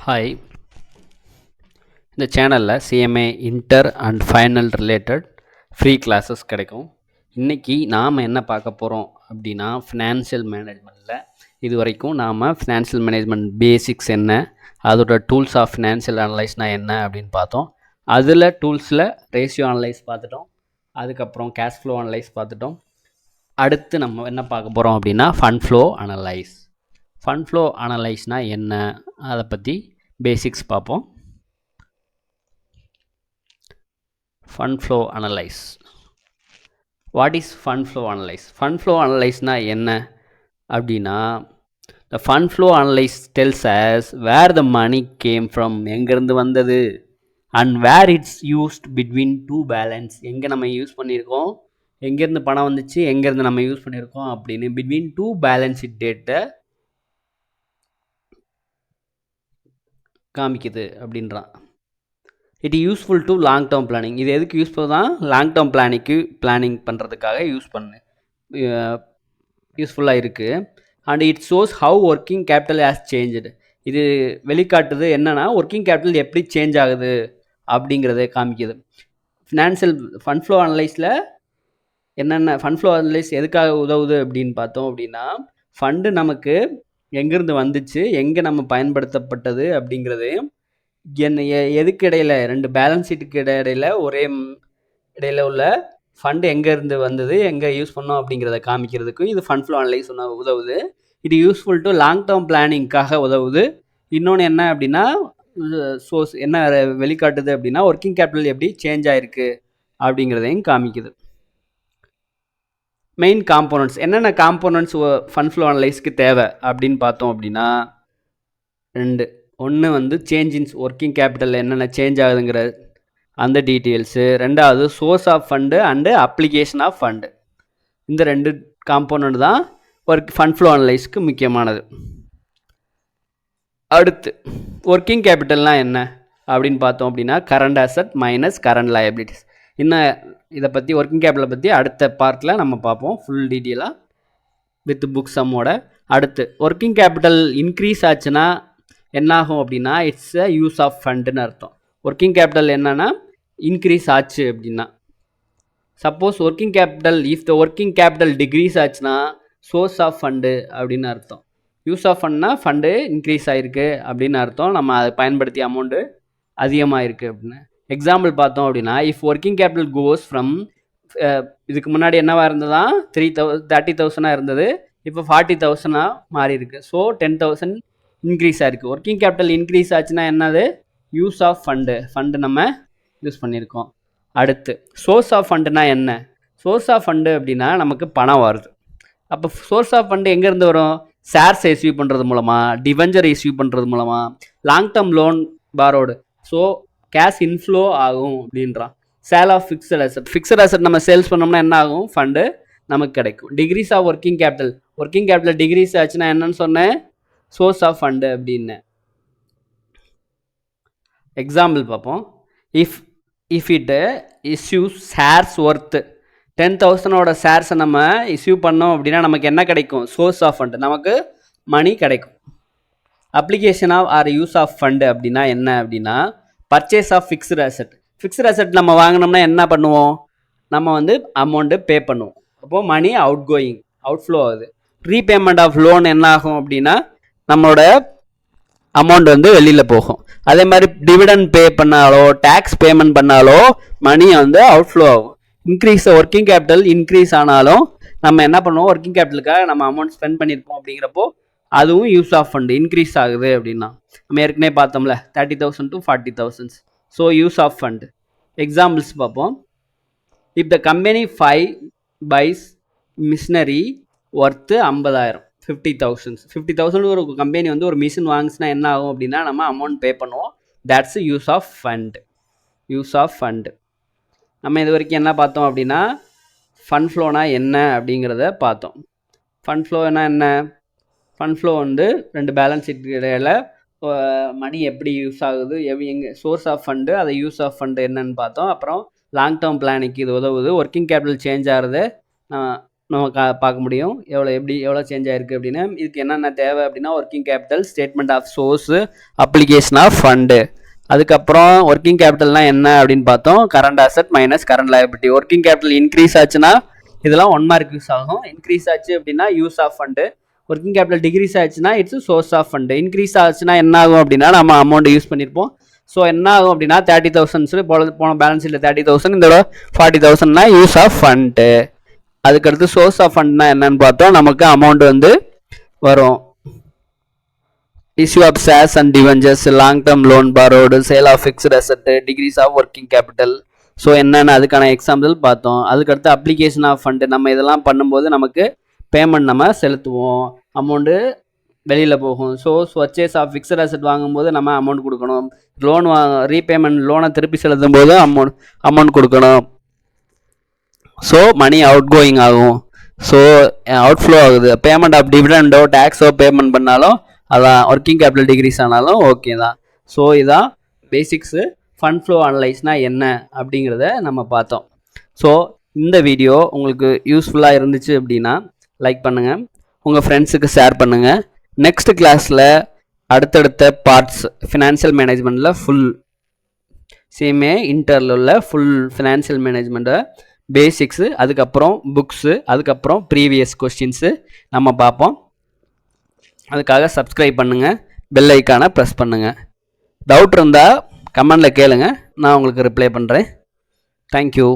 Hi, இந்த சேனலில் CMA inter and final related free classes கிடைக்கும். இன்றைக்கி நாம் என்ன பார்க்க போகிறோம் அப்படின்னா, ஃபினான்ஷியல் மேனேஜ்மெண்ட்டில் இது வரைக்கும் நாம் ஃபினான்ஷியல் மேனேஜ்மெண்ட் பேசிக்ஸ் என்ன, அதோட டூல்ஸ் ஆஃப் ஃபினான்ஷியல் அனலைஸ்னால் என்ன அப்படின்னு பார்த்தோம். அதில் டூல்ஸில் ரேஷியோ அனலைஸ் பார்த்துட்டோம், அதுக்கப்புறம் கேஷ் ஃப்ளோ அனலைஸ் பார்த்துட்டோம். அடுத்து நம்ம என்ன பார்க்க போகிறோம் அப்படின்னா fund flow analyse. Fund flow அனலைஸ்னால் என்ன, அதை பற்றி பேசிக்ஸ் பார்ப்போம். Fund flow analyse. What is fund flow analyse? Fund flow அனலைஸ்னால் என்ன அப்படின்னா, the fund flow analysis tells us where the money came from, எங்கேருந்து வந்தது, and where it's used between two balance, எங்கே நம்ம யூஸ் பண்ணியிருக்கோம், எங்கேருந்து பணம் வந்துச்சு, எங்கேருந்து நம்ம யூஸ் பண்ணியிருக்கோம் அப்படின்னு between two balance sheet data காமிக்குது அப்படின்றான். It useful to long term planning. இது எதுக்கு யூஸ்ஃபுல் தான்? லாங் டேர்ம் பிளானிங் பண்ணுறதுக்காக யூஸ்ஃபுல்லாக இருக்குது. And it shows how working capital has change. இது வெளிக்காட்டுது என்னென்னா, ஒர்க்கிங் கேபிட்டல் எப்படி சேஞ்ச் ஆகுது அப்படிங்கிறத காமிக்குது. ஃபினான்ஷியல் ஃபண்ட் ஃப்ளோ அனலைஸில் என்னென்ன ஃபண்ட் ஃப்ளோ அனலைஸ் எதுக்காக உதவுது அப்படின்னு பார்த்தோம் அப்படின்னா, ஃபண்டு நமக்கு எங்கேருந்து வந்துச்சு, எங்கே நம்ம பயன்படுத்தப்பட்டது அப்படிங்கிறதையும், எதுக்கு இடையில், ரெண்டு பேலன்ஸ் ஷீட்டுக்கு இடையில இடையில உள்ள ஃபண்டு எங்கேருந்து வந்தது, எங்கே யூஸ் பண்ணோம் அப்படிங்கிறத காமிக்கிறதுக்கும் இது ஃபண்ட் ஃப்ளோ அனலைஸ் உதவுது. இது யூஸ்ஃபுல் டு லாங் டேர்ம் பிளானிங்காக உதவுது. இன்னொன்று என்ன அப்படின்னா, சோர்ஸ் என்ன வெளிக்காட்டுது அப்படின்னா, ஒர்க்கிங் கேபிட்டல் எப்படி சேஞ்ச் ஆகிருக்கு அப்படிங்கிறதையும் காமிக்குது. மெயின் காம்போனன்ட்ஸ் என்னென்ன காம்போனன்ட்ஸ் ஃபண்ட் ஃப்ளோ அனலைஸ்க்கு தேவை அப்படின்னு பார்த்தோம் அப்படின்னா, ஒன்று சேஞ்ச் இன்ஸ் ஒர்க்கிங் கேபிட்டல் என்னென்ன சேஞ்ச் ஆகுதுங்கிற அந்த டீட்டெயில்ஸு. ரெண்டாவது source of fund and application of fund. இந்த ரெண்டு காம்போனன்ட் தான் ஃபண்ட் ஃப்ளோ அனலைஸ்க்கு முக்கியமானது. அடுத்து ஒர்க்கிங் கேபிட்டல்னால் என்ன அப்படின்னு பார்த்தோம் அப்படின்னா, current asset minus current liabilities. இன்னும் இதை பற்றி ஒர்க்கிங் கேபிட்டலை பற்றி அடுத்த பார்ட்டில் நம்ம பார்ப்போம் ஃபுல் டீட்டெயிலாக வித் புக் சம்மோட. அடுத்து ஒர்க்கிங் கேபிட்டல் இன்க்ரீஸ் ஆச்சுன்னா என்னாகும் அப்படின்னா, இட்ஸ் அ யூஸ் ஆஃப் ஃபண்டுன்னு அர்த்தம். ஒர்க்கிங் கேபிட்டல் என்னன்னா இன்க்ரீஸ் ஆச்சு அப்படின்னா, suppose working capital if the working capital decrease ஆச்சுன்னா சோர்ஸ் ஆஃப் ஃபண்டு அப்படின்னு அர்த்தம். யூஸ் ஆஃப் ஃபண்ட்னா ஃபண்டு இன்க்ரீஸ் ஆகிருக்கு அப்படின்னு அர்த்தம், நம்ம அதை பயன்படுத்தி அமௌண்ட்டு அதிகமாக இருக்குது அப்படின்னு. எக்ஸாம்பிள் பார்த்தோம் அப்படின்னா, if working capital cos from, இதுக்கு முன்னாடி என்னவாக இருந்ததா 30,000 இருந்தது, இப்போ 40,000 மாறி இருக்கு. ஸோ 10,000 இன்க்ரீஸ் ஆகிருக்கு. ஒர்க்கிங் கேபிட்டல் இன்க்ரீஸ் ஆச்சுன்னா என்னது? யூஸ் ஆஃப் ஃபண்டு நம்ம யூஸ் பண்ணியிருக்கோம். அடுத்து சோர்ஸ் ஆஃப் ஃபண்டுனா என்ன? சோர்ஸ் ஆஃப் ஃபண்டு அப்படின்னா நமக்கு பணம் வருது. அப்போ சோர்ஸ் ஆஃப் ஃபண்டு எங்கேருந்து வரும்? ஷேர்ஸ் இஸ்யூ பண்ணுறது மூலமாக, டிவெஞ்சர் இஸ்யூ பண்ணுறது மூலமாக, லாங் டேர்ம் லோன் பாரோடு. ஸோ கேஷ் இன்ஃப்ளோ ஆகும் அப்படின்றான். சேல் ஆஃப் ஃபிக்ஸட் அசட் நம்ம சேல்ஸ் பண்ணோம்னா என்ன ஆகும்? ஃபண்டு நமக்கு கிடைக்கும். Decrease of working capital decrease ஆச்சுன்னா என்னன்னு சொன்னேன்? சோர்ஸ் ஆஃப் ஃபண்டு அப்படின்னு. எக்ஸாம்பிள் பார்ப்போம். If it issues shares worth 10,000 ஷேர்ஸை நம்ம இஸ்யூ பண்ணோம் அப்படின்னா நமக்கு என்ன கிடைக்கும்? சோர்ஸ் ஆஃப் ஃபண்டு, நமக்கு மணி கிடைக்கும். Application of or use of fund அப்படின்னா என்ன அப்படின்னா, பர்ச்சேஸ் ஆஃப் ஃபிக்ஸ்டு அசட் நம்ம வாங்கினோம்னா என்ன பண்ணுவோம்? நம்ம அமௌண்ட்டு பே பண்ணுவோம். அப்போது மணி அவுட்ஃப்ளோ ஆகுது. ரீபேமெண்ட் ஆஃப் லோன் என்ன ஆகும் அப்படின்னா, நம்மளோட அமௌண்ட் வெளியில் போகும். அதே மாதிரி டிவிடெண்ட் பே பண்ணாலோ, டேக்ஸ் பேமெண்ட் பண்ணாலோ மணி அவுட்ஃப்ளோ ஆகும். ஒர்க்கிங் கேபிட்டல் இன்க்ரீஸ் ஆனாலும் நம்ம என்ன பண்ணுவோம்? ஒர்க்கிங் கேபிட்டலுக்காக நம்ம அமௌண்ட் ஸ்பெண்ட் பண்ணியிருப்போம். அப்படிங்கிறப்போ அதுவும் யூஸ் ஆஃப் ஃபண்டு இன்க்ரீஸ் ஆகுது அப்படின்னா, நம்ம ஏற்கனவே பார்த்தோம்ல 30,000 to 40,000. So use of fund. Examples பார்ப்போம். If the company 5 buys machinery worth 50,000, 50,000 ஒரு கம்பெனி ஒரு மிஷின் வாங்கிச்சுன்னா என்ன ஆகும் அப்படின்னா, நம்ம அமௌண்ட் பே பண்ணுவோம். That's use of fund. நம்ம இது வரைக்கும் என்ன பார்த்தோம் அப்படின்னா, ஃபண்ட் ஃப்ளோனா என்ன அப்படிங்கிறத பார்த்தோம். ஃபண்ட் ஃப்ளோனா என்ன? ஃபண்ட் ஃப்ளோ ரெண்டு பேலன்ஸ் ஷீட் இடையில மணி எப்படி யூஸ் ஆகுது, எங்கே சோர்ஸ் ஆஃப் ஃபண்டு, அதை யூஸ் ஆஃப் ஃபண்டு என்னன்னு பார்த்தோம். அப்புறம் லாங் டேர்ம் பிளானிங்க்கு இது உதவுது. ஒர்க்கிங் கேபிட்டல் சேஞ்ச் ஆகிறது நம்ம பார்க்க முடியும் எவ்வளோ சேஞ்ச் ஆயிருக்கு அப்படின்னு. இதுக்கு என்னென்ன தேவை அப்படின்னா working capital, statement of source, application of fund. அதுக்கப்புறம் ஒர்க்கிங் கேபிட்டல்னா என்ன அப்படின்னு பார்த்தோம். Current asset minus current liability. Working capital increase ஆச்சுன்னா இதெல்லாம் 1 மார்க் யூஸ் ஆகும். இன்க்ரீஸ் ஆச்சு அப்படின்னா use of fund. Working capital decrease ஆச்சுன்னா it's source of fund. Increase ஆச்சுன்னா என்ன ஆகும் அப்படின்னா நம்ம அமௌண்ட் யூஸ் பண்ணியிருப்போம். ஸோ என்ன ஆகும் அப்படின்னா 30,000 போன பேலன்ஸ் ஷீட்டில் 30,000, இதோட 40,000னா யூஸ் ஆஃப் ஃபண்டு. அதுக்கடுத்து சோர்ஸ் ஆஃப் ஃபண்ட்னா என்னன்னு பார்த்தோம். நமக்கு அமௌண்ட் வந்து வரும். Issue of shares and debentures, long term loan borrowed, sale of fixed asset, decrease of working capital. So என்னென்ன அதுக்கான எக்ஸாம்பிள் பார்த்தோம். அதுக்கடுத்து அப்ளிகேஷன் ஆஃப் ஃபண்டு. நம்ம இதெல்லாம் பண்ணும்போது நமக்கு பேமெண்ட் நம்ம செலுத்துவோம், அமௌண்ட்டு வெளியில் போகும். So purchase of fixed asset வாங்கும்போது நம்ம அமௌண்ட் கொடுக்கணும். லோன் ரீபேமெண்ட், லோனை திருப்பி செலுத்தும் போது அமௌண்ட் கொடுக்கணும். ஸோ மணி அவுட் கோயிங் ஆகும். ஸோ அவுட்ஃப்ளோ ஆகுது. பேமெண்ட் ஆஃப் டிவிடெண்டோ டேக்ஸோ பேமெண்ட் பண்ணாலும் அதான் ஒர்க்கிங் கேபிட்டல் டிகிரீஸ் ஆனாலும் ஓகே தான். ஸோ இதான் பேசிக்ஸு. ஃபண்ட் ஃப்ளோ அனலைஸ்னால் என்ன அப்படிங்கிறத நம்ம பார்த்தோம். ஸோ இந்த வீடியோ உங்களுக்கு யூஸ்ஃபுல்லாக இருந்துச்சு அப்படின்னா லைக் பண்ணுங்கள், உங்கள் ஃப்ரெண்ட்ஸுக்கு ஷேர் பண்ணுங்கள். நெக்ஸ்ட் கிளாஸில் அடுத்தடுத்த பார்ட்ஸ் ஃபினான்ஷியல் மேனேஜ்மெண்ட்டில் ஃபுல் CMA இன்டரில் உள்ள ஃபுல் ஃபினான்ஷியல் மேனேஜ்மெண்ட்டை பேசிக்ஸு, அதுக்கப்புறம் புக்ஸு, அதுக்கப்புறம் ப்ரீவியஸ் கொஸ்டின்ஸு நம்ம பார்ப்போம். அதுக்காக சப்ஸ்கிரைப் பண்ணுங்கள், பெல் ஐக்கானை ப்ரெஸ் பண்ணுங்கள். டவுட் இருந்தால் கமெண்டில் கேளுங்க, நான் உங்களுக்கு ரிப்ளை பண்ணுறேன். தேங்க்யூ.